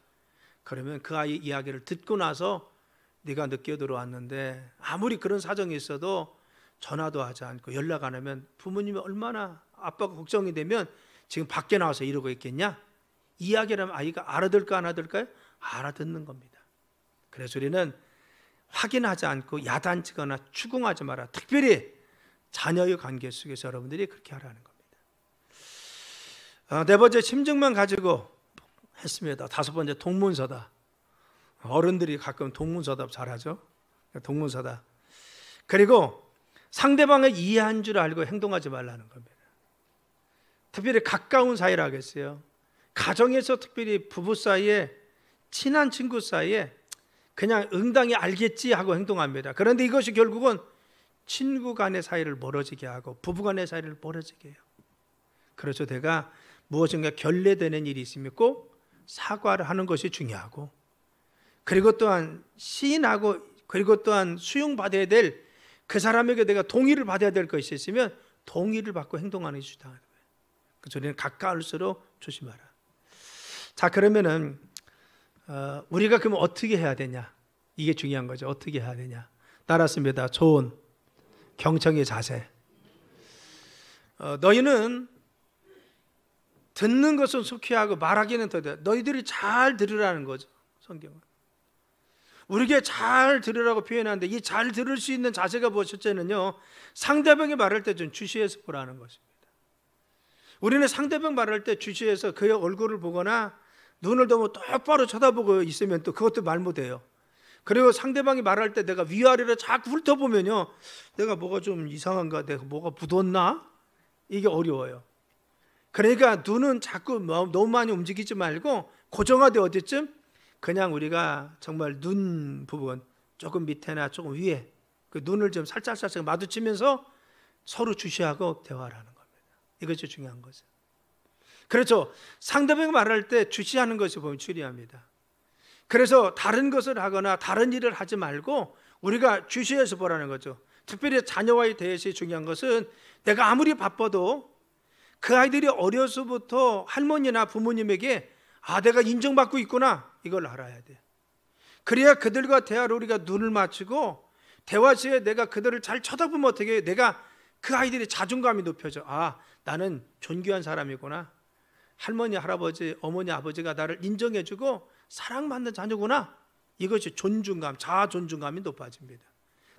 Speaker 1: 그러면 그 아이 이야기를 듣고 나서 네가 늦게 들어왔는데 아무리 그런 사정이 있어도 전화도 하지 않고 연락 안 하면 부모님이 얼마나 아빠가 걱정이 되면 지금 밖에 나와서 이러고 있겠냐? 이야기를 하면 아이가 알아들까 안 알아들까요? 알아듣는 겁니다. 그래서 우리는 확인하지 않고 야단치거나 추궁하지 마라. 특별히 자녀의 관계 속에서 여러분들이 그렇게 하라는 겁니다. 네 번째 심증만 가지고 했습니다. 다섯 번째 동문서답. 어른들이 가끔 동문서답 잘하죠. 동문서답. 그리고 상대방을 이해한 줄 알고 행동하지 말라는 겁니다. 특별히 가까운 사이라 하겠어요. 가정에서 특별히 부부 사이에 친한 친구 사이에 그냥 응당히 알겠지 하고 행동합니다. 그런데 이것이 결국은 친구 간의 사이를 멀어지게 하고 부부 간의 사이를 멀어지게 해요. 그래서 내가 무엇인가 결례되는 일이 있으면 꼭 사과를 하는 것이 중요하고, 그리고 또한 시인하고 그리고 또한 수용받아야 될 그 사람에게 내가 동의를 받아야 될 것이 있으면 동의를 받고 행동하는 것이 중요하다. 그래서 우리는 가까울수록 조심하라. 자, 그러면은 우리가 그러면 어떻게 해야 되냐? 이게 중요한 거죠. 어떻게 해야 되냐? 따랐습니다. 좋은 경청의 자세. 너희는 듣는 것은 속히 하고 말하기는 더뎌. 너희들이 잘 들으라는 거죠. 성경은 우리에게 잘 들으라고 표현하는데 이 잘 들을 수 있는 자세가 무엇일지는요, 상대방이 말할 때 좀 주시해서 보라는 것입니다. 우리는 상대방 말할 때 주시해서 그의 얼굴을 보거나 눈을 너무 똑바로 쳐다보고 있으면 또 그것도 말 못해요. 그리고 상대방이 말할 때 내가 위아래로 자꾸 훑어보면요, 내가 뭐가 좀 이상한가, 내가 뭐가 묻었나, 이게 어려워요. 그러니까 눈은 자꾸 너무 많이 움직이지 말고 고정하되 어디쯤 그냥 우리가 정말 눈 부분 조금 밑에나 조금 위에 그 눈을 좀 살짝 마주치면서 서로 주시하고 대화를 하는 겁니다. 이것이 중요한 거죠. 그렇죠. 상대방이 말할 때 주시하는 것이 보면 중요합니다. 그래서 다른 것을 하거나 다른 일을 하지 말고 우리가 주시해서 보라는 거죠. 특별히 자녀와의 대해서 중요한 것은 내가 아무리 바빠도 그 아이들이 어려서부터 할머니나 부모님에게 내가 인정받고 있구나, 이걸 알아야 돼. 그래야 그들과 대화를 우리가 눈을 맞추고 대화 시에 내가 그들을 잘 쳐다보면 어떻게 내가 그 아이들의 자존감이 높여져. 나는 존귀한 사람이구나. 할머니, 할아버지, 어머니, 아버지가 나를 인정해주고 사랑받는 자녀구나. 이것이 존중감, 자아 존중감이 높아집니다.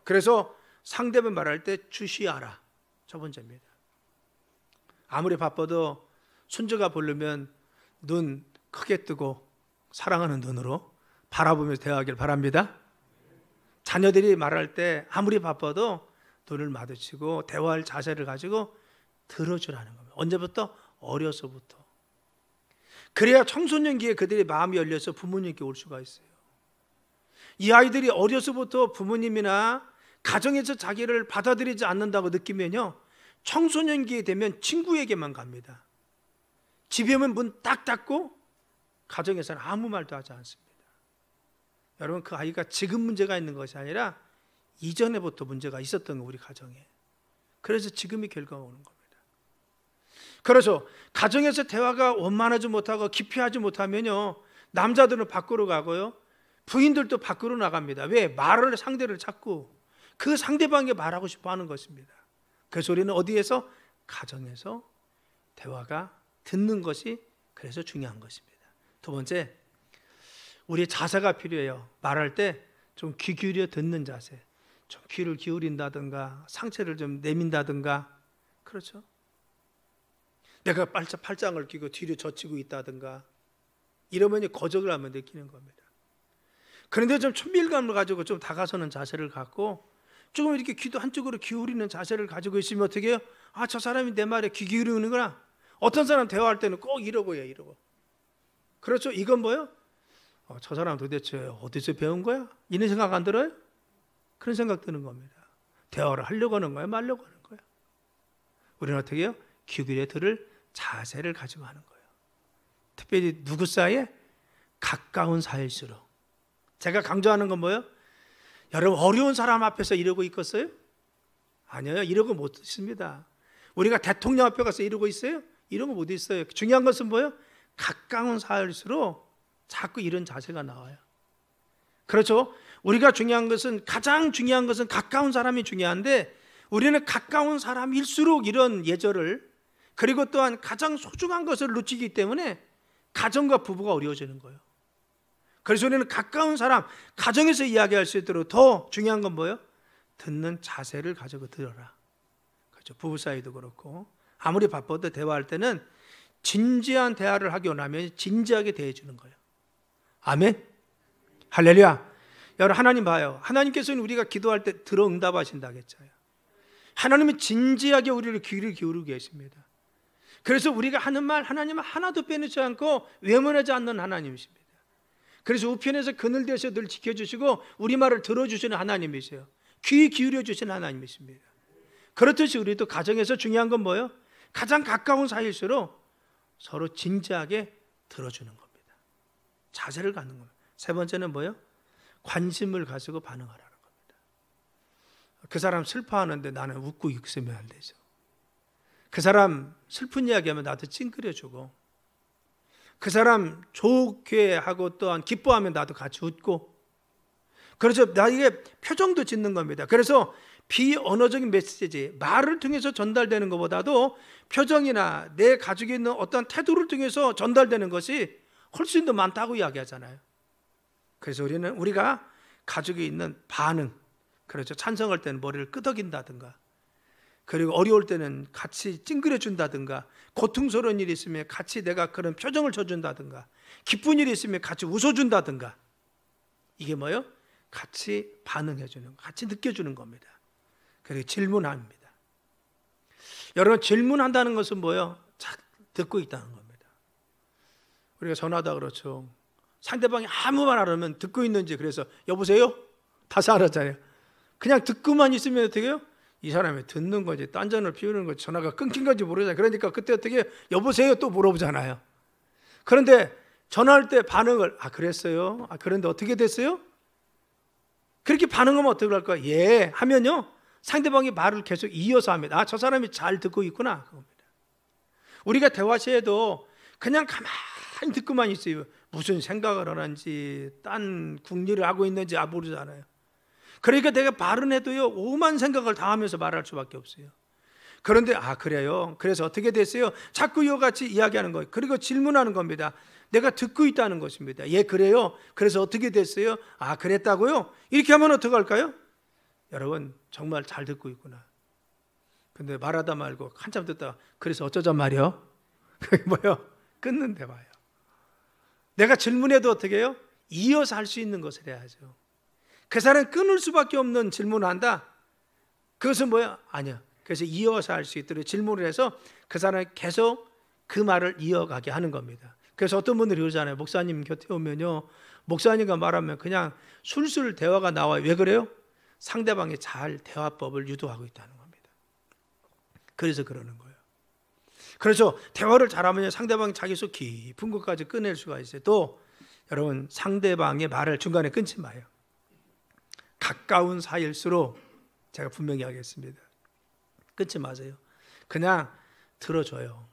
Speaker 1: 그래서 상대방 말할 때 주시하라. 첫 번째입니다. 아무리 바빠도 손주가 부르면 눈 크게 뜨고 사랑하는 눈으로 바라보면서 대화하길 바랍니다. 자녀들이 말할 때 아무리 바빠도 눈을 마주치고 대화할 자세를 가지고 들어주라는 겁니다. 언제부터? 어려서부터. 그래야 청소년기에 그들의 마음이 열려서 부모님께 올 수가 있어요. 이 아이들이 어려서부터 부모님이나 가정에서 자기를 받아들이지 않는다고 느끼면요, 청소년기에 되면 친구에게만 갑니다. 집에 오면 문 딱 닫고 가정에서는 아무 말도 하지 않습니다. 여러분, 그 아이가 지금 문제가 있는 것이 아니라 이전에부터 문제가 있었던 거, 우리 가정에. 그래서 지금이 결과가 오는 겁니다. 그래서 가정에서 대화가 원만하지 못하고 깊이하지 못하면요, 남자들은 밖으로 가고요, 부인들도 밖으로 나갑니다. 왜? 말을 상대를 찾고 그 상대방에게 말하고 싶어 하는 것입니다. 그래서 우리는 어디에서? 가정에서 대화가 듣는 것이 그래서 중요한 것입니다. 두 번째, 우리의 자세가 필요해요. 말할 때 좀 귀 기울여 듣는 자세, 좀 귀를 기울인다든가 상체를 좀 내민다든가, 그렇죠? 내가 팔짱을 끼고 뒤로 젖히고 있다든가 이러면 거절을 하면 느끼는 겁니다. 그런데 좀 친밀감을 가지고 좀 다가서는 자세를 갖고 조금 이렇게 귀도 한쪽으로 기울이는 자세를 가지고 있으면 어떻게 해요? 저 사람이 내 말에 귀 기울이는구나. 어떤 사람 대화할 때는 꼭 이러고 해요, 이러고. 그렇죠? 이건 뭐예요? 저 사람 도대체 어디서 배운 거야? 이런 생각 안 들어요? 그런 생각 드는 겁니다. 대화를 하려고 하는 거야, 말려고 하는 거야? 우리는 어떻게 해요? 귀 기울여 들을 자세를 가지고 하는 거예요. 특별히 누구 사이에? 가까운 사이일수록. 제가 강조하는 건 뭐예요? 여러분, 어려운 사람 앞에서 이러고 있겠어요? 아니요, 이러고 못 있습니다. 우리가 대통령 앞에 가서 이러고 있어요? 이러고 못 있어요. 중요한 것은 뭐예요? 가까운 사이일수록 자꾸 이런 자세가 나와요. 그렇죠? 우리가 가장 중요한 것은 가까운 사람이 중요한데, 우리는 가까운 사람일수록 이런 예절을, 그리고 또한 가장 소중한 것을 놓치기 때문에 가정과 부부가 어려워지는 거예요. 그래서 우리는 가까운 사람, 가정에서 이야기할 수 있도록 더 중요한 건 뭐예요? 듣는 자세를 가지고 들어라. 그렇죠? 부부 사이도 그렇고 아무리 바빠도 대화할 때는 진지한 대화를 하기 원하면 진지하게 대해주는 거예요. 아멘. 할렐루야. 여러분, 하나님 봐요. 하나님께서는 우리가 기도할 때 들어 응답하신다고 했잖아요. 하나님은 진지하게 우리를 귀를 기울이고 계십니다. 그래서 우리가 하는 말 하나님은 하나도 빼놓지 않고 외면하지 않는 하나님이십니다. 그래서 우편에서 그늘 되셔 늘 지켜주시고 우리 말을 들어주시는 하나님이세요. 귀 기울여 주시는 하나님이십니다. 그렇듯이 우리도 가정에서 중요한 건 뭐예요? 가장 가까운 사이일수록 서로 진지하게 들어주는 겁니다. 자세를 갖는 겁니다. 세 번째는 뭐예요? 관심을 가지고 반응하라는 겁니다. 그 사람 슬퍼하는데 나는 웃고 있으면 안 되죠. 그 사람 슬픈 이야기하면 나도 찡그려주고, 그 사람 좋게 하고 또한 기뻐하면 나도 같이 웃고, 그래서 나에게 표정도 짓는 겁니다. 그래서 비언어적인 메시지, 말을 통해서 전달되는 것보다도 표정이나 내 가지고 있는 어떤 태도를 통해서 전달되는 것이 훨씬 더 많다고 이야기하잖아요. 그래서 우리가 가지고 있는 반응, 그렇죠. 찬성할 때는 머리를 끄덕인다든가, 그리고 어려울 때는 같이 찡그려 준다든가, 고통스러운 일이 있으면 같이 내가 그런 표정을 쳐준다든가, 기쁜 일이 있으면 같이 웃어준다든가, 이게 뭐예요? 같이 반응해주는, 같이 느껴주는 겁니다. 그리고 질문합니다. 여러분, 질문한다는 것은 뭐예요? 잘 듣고 있다는 겁니다. 우리가 전화하다 그렇죠. 상대방이 아무 말 안 하면 듣고 있는지, 그래서 여보세요? 다시 알았잖아요. 그냥 듣고만 있으면 어떻게 해요? 이 사람이 듣는 건지 딴전을 피우는 건지 전화가 끊긴 건지 모르잖아요. 그러니까 그때 어떻게 해요? 여보세요? 또 물어보잖아요. 그런데 전화할 때 반응을 그랬어요? 그런데 어떻게 됐어요? 그렇게 반응하면 어떻게 할까요? 예 하면요, 상대방이 말을 계속 이어서 합니다. 저 사람이 잘 듣고 있구나, 그겁니다. 우리가 대화 시에도 그냥 가만히 듣고만 있어요. 무슨 생각을 하는지, 딴 궁리를 하고 있는지 모르잖아요. 그러니까 내가 말은 해도요, 오만 생각을 다 하면서 말할 수밖에 없어요. 그런데 그래요? 그래서 어떻게 됐어요? 자꾸 이와 같이 이야기하는 거예요. 그리고 질문하는 겁니다. 내가 듣고 있다는 것입니다. 예, 그래요? 그래서 어떻게 됐어요? 그랬다고요? 이렇게 하면 어떻게 할까요? 여러분, 정말 잘 듣고 있구나. 근데 말하다 말고 한참 듣다가 그래서 어쩌잔 말이요? 그게 뭐요? 끊는데 봐요. 내가 질문해도 어떻게 해요? 이어서 할 수 있는 것을 해야죠. 그 사람은 끊을 수밖에 없는 질문을 한다? 그것은 뭐야? 아니야. 그래서 이어서 할 수 있도록 질문을 해서 그 사람이 계속 그 말을 이어가게 하는 겁니다. 그래서 어떤 분들이 그러잖아요. 목사님 곁에 오면요, 목사님과 말하면 그냥 술술 대화가 나와요. 왜 그래요? 상대방이 잘 대화법을 유도하고 있다는 겁니다. 그래서 그러는 거예요. 그래서 대화를 잘하면 상대방이 자기 속 깊은 것까지 꺼낼 수가 있어요. 또 여러분, 상대방의 말을 중간에 끊지 마요. 가까운 사이일수록 제가 분명히 하겠습니다. 끊지 마세요. 그냥 들어줘요.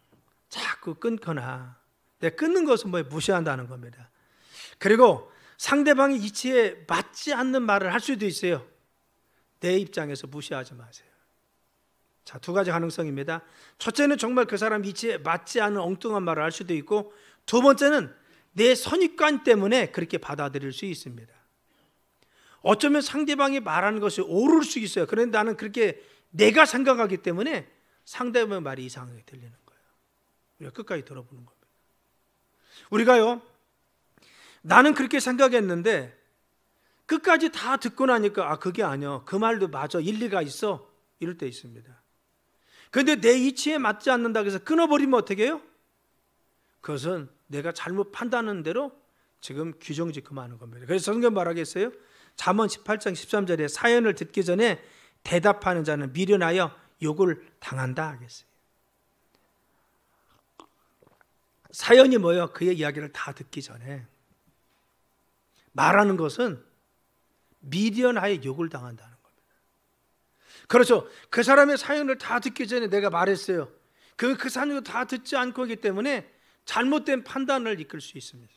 Speaker 1: 자꾸 끊거나, 내가 끊는 것은 무시한다는 겁니다. 그리고 상대방의 이치에 맞지 않는 말을 할 수도 있어요. 내 입장에서 무시하지 마세요. 자, 두 가지 가능성입니다. 첫째는 정말 그 사람 이치에 맞지 않은 엉뚱한 말을 할 수도 있고, 두 번째는 내 선입관 때문에 그렇게 받아들일 수 있습니다. 어쩌면 상대방이 말하는 것이 옳을 수 있어요. 그런데 나는 그렇게 내가 생각하기 때문에 상대방의 말이 이상하게 들리는 거예요. 우리가 끝까지 들어보는 겁니다. 우리가요, 나는 그렇게 생각했는데 끝까지 다 듣고 나니까 그게 아니야, 그 말도 맞아, 일리가 있어, 이럴 때 있습니다. 그런데 내 이치에 맞지 않는다고 해서 끊어버리면 어떻게 해요? 그것은 내가 잘못 판단하는 대로 지금 규정짓고만 하는 겁니다. 그래서 성경 말하겠어요? 잠언 18장 13절에 사연을 듣기 전에 대답하는 자는 미련하여 욕을 당한다 하겠어요. 사연이 뭐예요? 그의 이야기를 다 듣기 전에 말하는 것은 미련하여 욕을 당한다는 겁니다. 그렇죠. 그 사람의 사연을 다 듣기 전에 내가 말했어요. 그 사연을 다 듣지 않고 있기 때문에 잘못된 판단을 이끌 수 있습니다.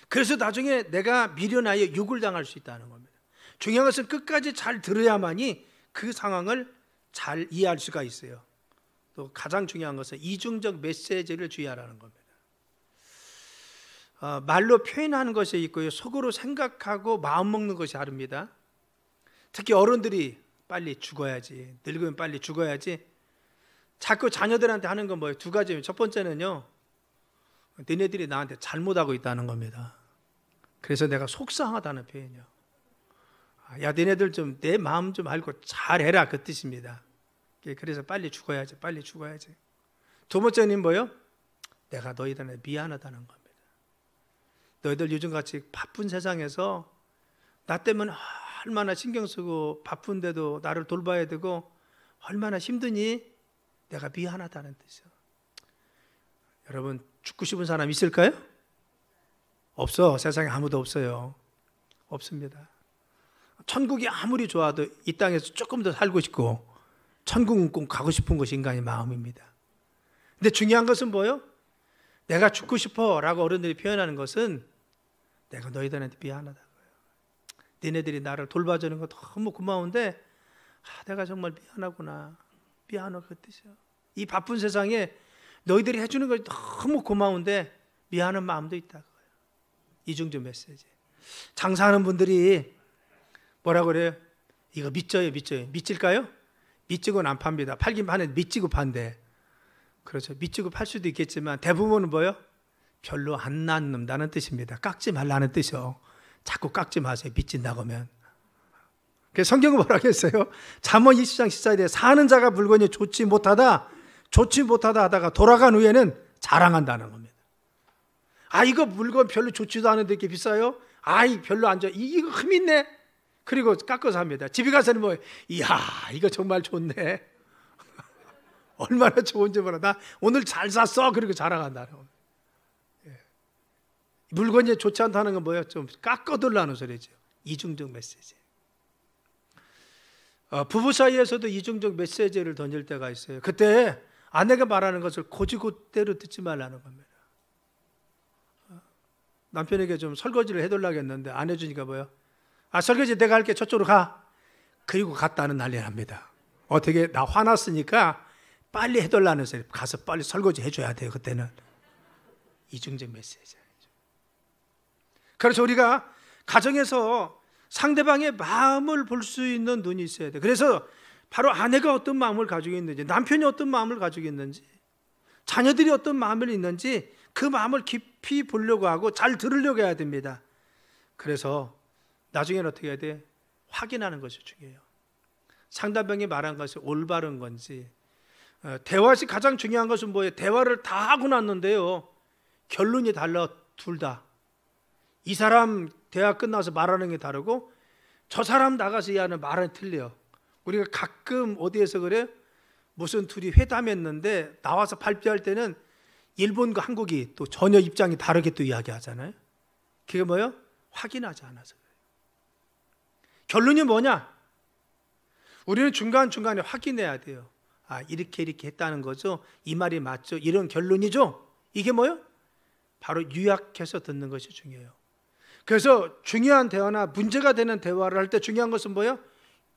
Speaker 1: 그래서 나중에 내가 미련하여 욕을 당할 수 있다는 겁니다. 중요한 것은 끝까지 잘 들어야만이 그 상황을 잘 이해할 수가 있어요. 또 가장 중요한 것은 이중적 메시지를 주의하라는 겁니다. 말로 표현하는 것이 있고요, 속으로 생각하고 마음 먹는 것이 다릅니다. 특히 어른들이 빨리 죽어야지, 늙으면 빨리 죽어야지, 자꾸 자녀들한테 하는 건 뭐예요? 두 가지입니다. 첫 번째는요, 너네들이 나한테 잘못하고 있다는 겁니다. 그래서 내가 속상하다는 표현이요. 야, 너네들 좀 내 마음 좀 알고 잘해라, 그 뜻입니다. 그래서 빨리 죽어야지, 빨리 죽어야지. 두 번째는 뭐예요? 내가 너희들한테 미안하다는 겁니다. 너희들 요즘같이 바쁜 세상에서 나 때문에 얼마나 신경 쓰고 바쁜데도 나를 돌봐야 되고 얼마나 힘드니? 내가 미안하다는 뜻이요. 여러분, 죽고 싶은 사람 있을까요? 없어. 세상에 아무도 없어요. 없습니다. 천국이 아무리 좋아도 이 땅에서 조금 더 살고 싶고 천국은 꼭 가고 싶은 것이 인간의 마음입니다. 근데 중요한 것은 뭐예요? 내가 죽고 싶어 라고 어른들이 표현하는 것은 내가 너희들한테 미안하다고요. 너네들이 나를 돌봐주는 거 너무 고마운데 내가 정말 미안하구나. 미안하고 그 뜻이요. 이 바쁜 세상에 너희들이 해주는 것이 너무 고마운데 미안한 마음도 있다고요. 이중적 메시지. 장사하는 분들이 뭐라고 그래요? 이거 믿져요, 믿져요. 믿질까요? 미치고는 안 팝니다. 팔긴 파는데 미치고 판대. 그렇죠. 미치고 팔 수도 있겠지만 대부분은 뭐예요? 별로 안 낳는다는 뜻입니다. 깎지 말라는 뜻이요. 자꾸 깎지 마세요. 미친다고 하면. 그래서 성경은 뭐라고 했어요? 잠언 20장 14절에 사는 자가 물건이 좋지 못하다 하다가 돌아간 후에는 자랑한다는 겁니다. 아, 이거 물건 별로 좋지도 않은데 이렇게 비싸요? 아이, 별로 안 좋아. 이거 흠 있네? 그리고 깎아서 합니다. 집에 가서는 뭐, 이야, 이거 정말 좋네. 얼마나 좋은지 몰라. 나 오늘 잘 샀어. 그리고 자랑한다는 겁니다. 예. 물건이 좋지 않다는 건 뭐예요? 좀 깎아둘라는 소리죠. 이중적 메시지. 부부 사이에서도 이중적 메시지를 던질 때가 있어요. 그때 아내가 말하는 것을 곧이곧대로 듣지 말라는 겁니다. 남편에게 좀 설거지를 해달라고 했는데 안 해주니까 뭐예요? 아, 설거지 내가 할게. 저쪽으로 가. 그리고 갔다는 난리 납니다. 어떻게 나 화났으니까 빨리 해달라는 소리. 가서 빨리 설거지 해줘야 돼요. 그때는. 이중적 메시지. 그래서 우리가 가정에서 상대방의 마음을 볼 수 있는 눈이 있어야 돼요. 그래서 바로 아내가 어떤 마음을 가지고 있는지, 남편이 어떤 마음을 가지고 있는지, 자녀들이 어떤 마음을 있는지 그 마음을 깊이 보려고 하고 잘 들으려고 해야 됩니다. 그래서 나중에는 어떻게 해야 돼? 확인하는 것이 중요해요. 상대방이 말한 것이 올바른 건지. 대화시 가장 중요한 것은 뭐예요? 대화를 다 하고 났는데요, 결론이 달라. 둘 다. 이 사람 대화 끝나서 말하는 게 다르고 저 사람 나가서 하는 말은 틀려. 우리가 가끔 어디에서 그래? 무슨 둘이 회담했는데 나와서 발표할 때는 일본과 한국이 또 전혀 입장이 다르게 또 이야기하잖아요. 그게 뭐예요? 확인하지 않아서 그래요. 결론이 뭐냐? 우리는 중간중간에 확인해야 돼요. 아, 이렇게 했다는 거죠? 이 말이 맞죠? 이런 결론이죠? 이게 뭐예요? 바로 요약해서 듣는 것이 중요해요. 그래서 중요한 대화나 문제가 되는 대화를 할 때 중요한 것은 뭐예요?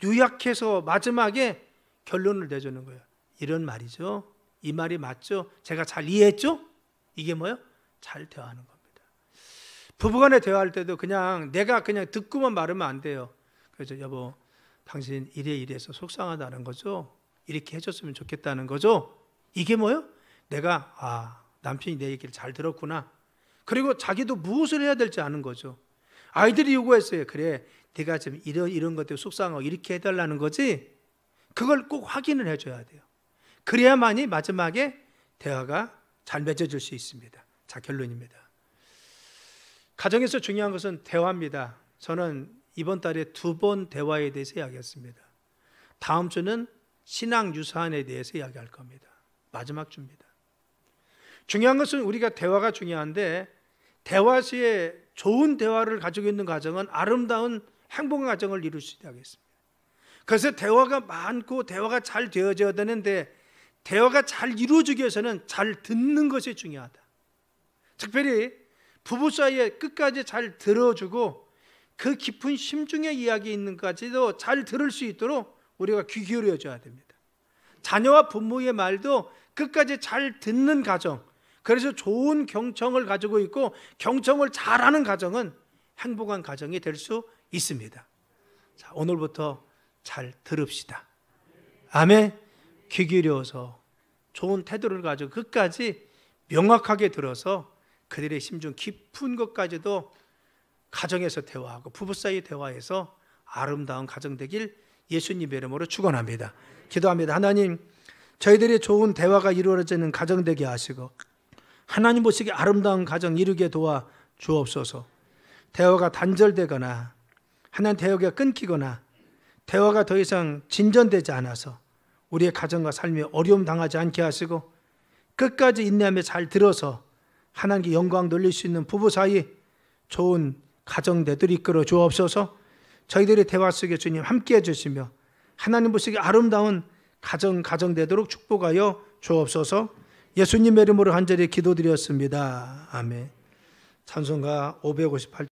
Speaker 1: 요약해서 마지막에 결론을 내주는 거예요. 이런 말이죠. 이 말이 맞죠? 제가 잘 이해했죠? 이게 뭐예요? 잘 대화하는 겁니다. 부부간에 대화할 때도 내가 그냥 듣고만 말하면 안 돼요. 그래서 여보, 당신 이래서 속상하다는 거죠? 이렇게 해줬으면 좋겠다는 거죠? 이게 뭐예요? 내가 남편이 내 얘기를 잘 들었구나. 그리고 자기도 무엇을 해야 될지 아는 거죠. 아이들이 요구했어요. 그래, 네가 좀 이런 것들 속상하고 이렇게 해달라는 거지. 그걸 꼭 확인을 해줘야 돼요. 그래야만이 마지막에 대화가 잘 맺어질 수 있습니다. 자, 결론입니다. 가정에서 중요한 것은 대화입니다. 저는 이번 달에 2번 대화에 대해서 이야기했습니다. 다음 주는 신앙 유산에 대해서 이야기할 겁니다. 마지막 주입니다. 중요한 것은 우리가 대화가 중요한데, 대화 시에 좋은 대화를 가지고 있는 가정은 아름다운 행복한 가정을 이룰 수 있게 하겠습니다. 그래서 대화가 많고 대화가 잘 되어져야 되는데, 대화가 잘 이루어지기 위해서는 잘 듣는 것이 중요하다. 특별히 부부 사이에 끝까지 잘 들어주고 그 깊은 심중의 이야기 있는 것까지도 잘 들을 수 있도록 우리가 귀 기울여줘야 됩니다. 자녀와 부모의 말도 끝까지 잘 듣는 가정, 그래서 좋은 경청을 가지고 있고 경청을 잘하는 가정은 행복한 가정이 될 수 있습니다. 자, 오늘부터 잘 들읍시다. 아멘. 귀 기울여서 좋은 태도를 가지고 끝까지 명확하게 들어서 그들의 심중 깊은 것까지도 가정에서 대화하고 부부 사이 대화해서 아름다운 가정 되길 예수님의 이름으로 축원합니다. 기도합니다. 하나님, 저희들이 좋은 대화가 이루어지는 가정 되게 하시고 하나님 보시기에 아름다운 가정 이루게 도와 주옵소서. 대화가 단절되거나 하나님 대화가 끊기거나 대화가 더 이상 진전되지 않아서 우리의 가정과 삶에 어려움 당하지 않게 하시고 끝까지 인내하며 잘 들어서 하나님께 영광 돌릴 수 있는 부부 사이 좋은 가정 되도록 이끌어 주옵소서. 저희들의 대화 속에 주님 함께해 주시며 하나님 보시기에 아름다운 가정 되도록 축복하여 주옵소서. 예수님의 이름으로 간절히 기도드렸습니다. 아멘. 찬송가 558